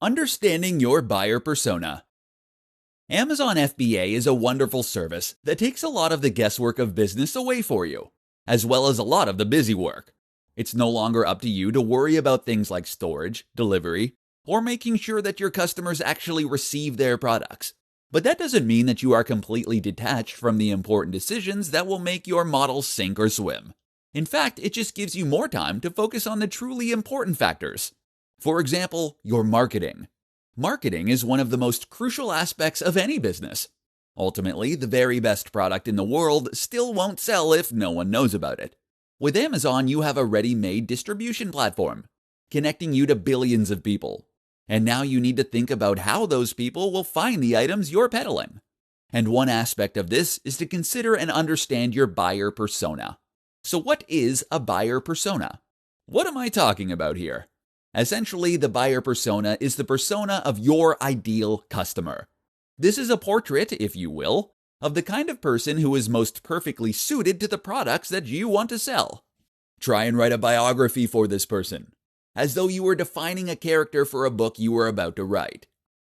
Understanding your buyer persona. Amazon FBA is a wonderful service that takes a lot of the guesswork of business away for you, as well as a lot of the busy work. It's no longer up to you to worry about things like storage, delivery, or making sure that your customers actually receive their products. But that doesn't mean that you are completely detached from the important decisions that will make your model sink or swim. In fact, it just gives you more time to focus on the truly important factors. For example, your marketing. Marketing is one of the most crucial aspects of any business. Ultimately, the very best product in the world still won't sell if no one knows about it. With Amazon, you have a ready-made distribution platform, connecting you to billions of people. And now you need to think about how those people will find the items you're peddling. And one aspect of this is to consider and understand your buyer persona. So what is a buyer persona? What am I talking about here? Essentially, the buyer persona is the persona of your ideal customer. This is a portrait, if you will, of the kind of person who is most perfectly suited to the products that you want to sell. Try and write a biography for this person, as though you were defining a character for a book you were about to write.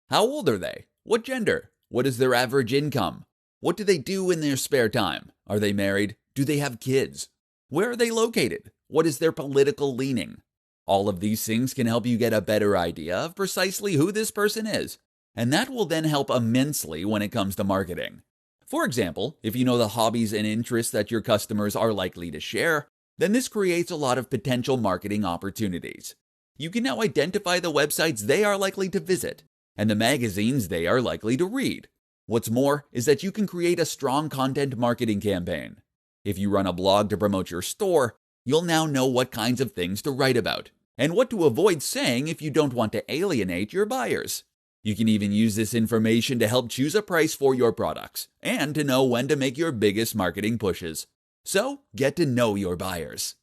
How old are they? What gender? What is their average income? What do they do in their spare time? Are they married? Do they have kids? Where are they located? What is their political leaning? All of these things can help you get a better idea of precisely who this person is, and that will then help immensely when it comes to marketing. For example, if you know the hobbies and interests that your customers are likely to share, then this creates a lot of potential marketing opportunities. You can now identify the websites they are likely to visit and the magazines they are likely to read. What's more is that you can create a strong content marketing campaign. If you run a blog to promote your store, you'll now know what kinds of things to write about and what to avoid saying if you don't want to alienate your buyers. You can even use this information to help choose a price for your products and to know when to make your biggest marketing pushes. So, get to know your buyers.